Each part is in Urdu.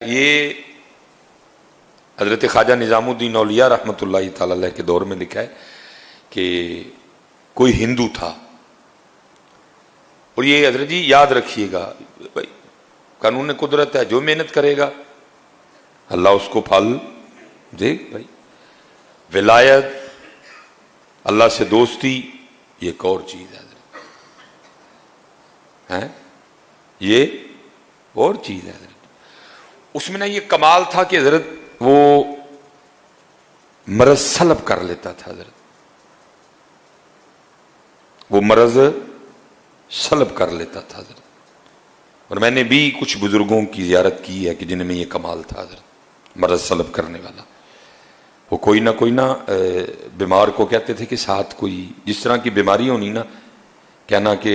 یہ حضرت خواجہ نظام الدین اولیاء رحمۃ اللہ تعالی علیہ کے دور میں لکھا ہے کہ کوئی ہندو تھا، اور یہ حضرت جی یاد رکھیے گا بھائی، قانون قدرت ہے، جو محنت کرے گا اللہ اس کو پھل دے بھائی۔ ولایت، اللہ سے دوستی، یہ ایک اور چیز ہے حضرت، یہ اور چیز ہے حضرت۔ اس میں نا یہ کمال تھا کہ حضرت وہ مرض سلب کر لیتا تھا حضرت، وہ مرض سلب کر لیتا تھا حضرت۔ اور میں نے بھی کچھ بزرگوں کی زیارت کی ہے کہ جن میں یہ کمال تھا حضرت، مرض سلب کرنے والا۔ وہ کوئی نہ بیمار کو کہتے تھے کہ ساتھ کوئی جس طرح کی بیماری ہونی نا، کہنا کہ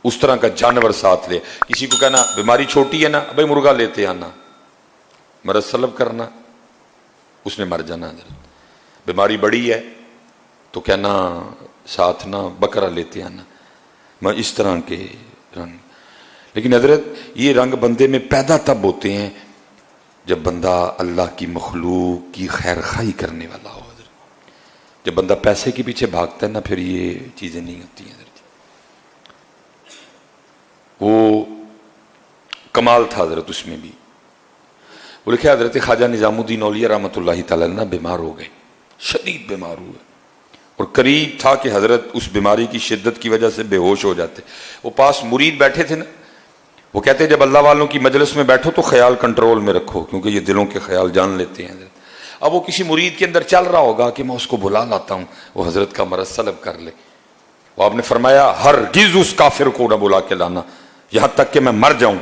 اس طرح کا جانور ساتھ لے۔ کسی کو کہنا بیماری چھوٹی ہے نا، بھائی مرغا لیتے آنا، مرض سلب کرنا، اس نے مر جانا حضرت۔ بیماری بڑی ہے تو کہنا ساتھ نا بکرا لیتے آنا، میں اس طرح کے رنگ۔ لیکن حضرت یہ رنگ بندے میں پیدا تب ہوتے ہیں جب بندہ اللہ کی مخلوق کی خیر خواہی کرنے والا ہو حضرت۔ جب بندہ پیسے کے پیچھے بھاگتا ہے نا، پھر یہ چیزیں نہیں ہوتی ہیں حضرت۔ وہ کمال تھا حضرت اس میں بھی۔ وہ لکھا حضرت خواجہ نظام الدین اولیاء رحمۃ اللہ تعالی عنہ بیمار ہو گئے، شدید بیمار ہوئے، اور قریب تھا کہ حضرت اس بیماری کی شدت کی وجہ سے بے ہوش ہو جاتے۔ وہ پاس مرید بیٹھے تھے نا، وہ کہتے جب اللہ والوں کی مجلس میں بیٹھو تو خیال کنٹرول میں رکھو، کیونکہ یہ دلوں کے خیال جان لیتے ہیں حضرت۔ اب وہ کسی مرید کے اندر چل رہا ہوگا کہ میں اس کو بلا لاتا ہوں، وہ حضرت کا مرض سلب کر لے۔ وہ آپ نے فرمایا ہرگز اس کافر کو نہ بلا کے لانا یہاں تک کہ میں مر جاؤں۔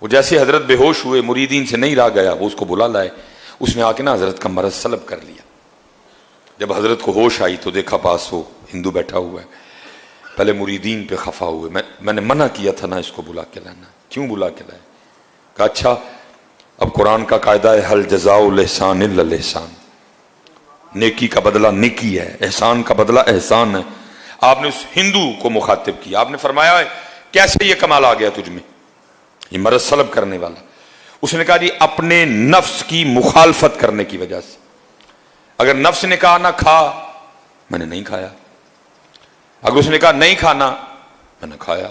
وہ جیسے حضرت بے ہوش ہوئے، مریدین سے نہیں رہا گیا، وہ اس کو بلا لائے۔ اس نے آ کے نا حضرت کا مرض سلب کر لیا۔ جب حضرت کو ہوش آئی تو دیکھا پاس وہ ہندو بیٹھا ہوا ہے۔ پہلے مریدین پہ خفا ہوئے، میں نے منع کیا تھا نا اس کو بلا کے لانا، کیوں بلا کے لائے؟ کہا اچھا اب قرآن کا قاعدہ ہے حل جزاء الاحسان الا الاحسان، نیکی کا بدلہ نیکی ہے، احسان کا بدلہ احسان ہے۔ آپ نے اس ہندو کو مخاطب کیا، آپ نے فرمایا کیسے یہ کمال آ گیا تجھ میں، یہ مرض سلب کرنے والا؟ اس نے کہا جی اپنے نفس کی مخالفت کرنے کی وجہ سے۔ اگر نفس نے کہا نہ کھا، میں نے نہیں کھایا۔ اگر اس نے کہا نہیں کھانا، میں نے کھایا۔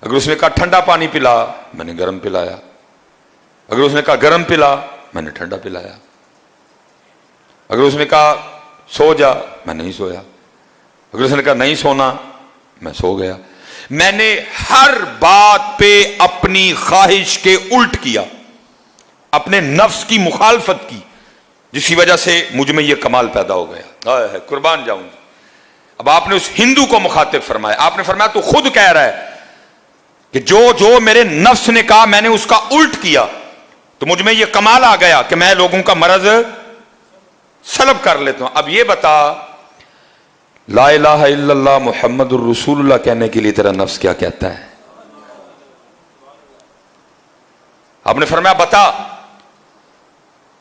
اگر اس نے کہا ٹھنڈا پانی پلا، میں نے گرم پلایا۔ اگر اس نے کہا گرم پلا، میں نے ٹھنڈا پلایا۔ اگر اس نے کہا سو جا، میں نہیں سویا۔ اگر اس نے کہا نہیں سونا، میں سو گیا۔ میں نے ہر بات پہ اپنی خواہش کے الٹ کیا، اپنے نفس کی مخالفت کی، جس کی وجہ سے مجھ میں یہ کمال پیدا ہو گیا۔ قربان جاؤں۔ اب آپ نے اس ہندو کو مخاطب فرمایا، آپ نے فرمایا تو خود کہہ رہا ہے کہ جو میرے نفس نے کہا میں نے اس کا الٹ کیا، تو مجھ میں یہ کمال آ گیا کہ میں لوگوں کا مرض سلب کر لیتا ہوں۔ اب یہ بتا لا الہ الا اللہ محمد الرسول اللہ کہنے کے لیے تیرا نفس کیا کہتا ہے؟ آپ نے فرمایا بتا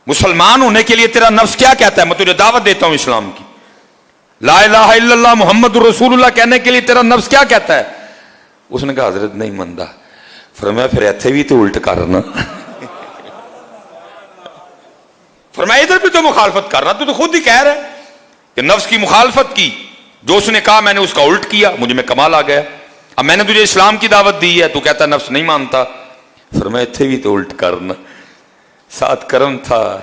مسلمان ہونے کے لیے تیرا نفس کیا کہتا ہے؟ میں تجھے دعوت دیتا ہوں اسلام کی۔ لا الہ الا اللہ محمد الرسول اللہ کہنے کے لیے تیرا نفس کیا کہتا ہے؟ اس نے کہا حضرت نہیں مندہ۔ فرمایا پھر ایتھے بھی تو الٹ کرنا، فرمایا ادھر بھی تو مخالفت کرنا، تو خود ہی کہہ رہا ہے کہ نفس کی مخالفت کی، جو اس نے کہا میں نے اس کا الٹ کیا، مجھے میں کمال آ گیا۔ اب میں نے تجھے اسلام کی دعوت دی ہے، تو کہتا نفس نہیں مانتا۔ فرمایا ایتھے بھی تو الٹ کرنا۔ ساتھ کرم تھا،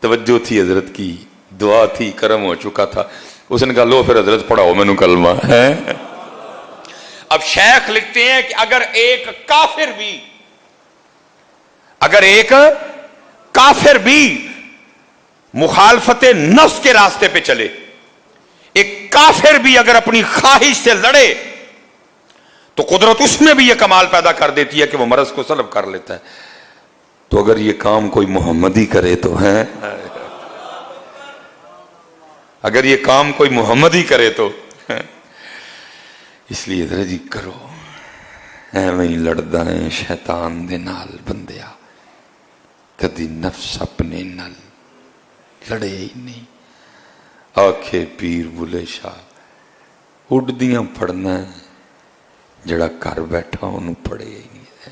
توجہ تھی حضرت کی، دعا تھی، کرم ہو چکا تھا۔ اس نے کہا لو پھر حضرت پڑھاؤ میں نے کلمہ ہے۔ اب شیخ لکھتے ہیں کہ اگر ایک کافر بھی مخالفت نفس کے راستے پہ چلے، ایک کافر بھی اگر اپنی خواہش سے لڑے، تو قدرت اس میں بھی یہ کمال پیدا کر دیتی ہے کہ وہ مرض کو سلب کر لیتا ہے۔ تو اگر یہ کام کوئی محمدی کرے تو ہے، اگر یہ کام کوئی محمدی کرے تو ہے۔ اس لیے ذرا جی کرو ایویں لڑدا ہے شیطان دے نال بندیا، کدی نفس اپنے نال لڑے ہی نہیں۔ آکھے پیر بلے شاہ اڈدیاں پڑھنا ہے، جڑا گھر بیٹھا انہوں پڑھے ہی نہیں ہے۔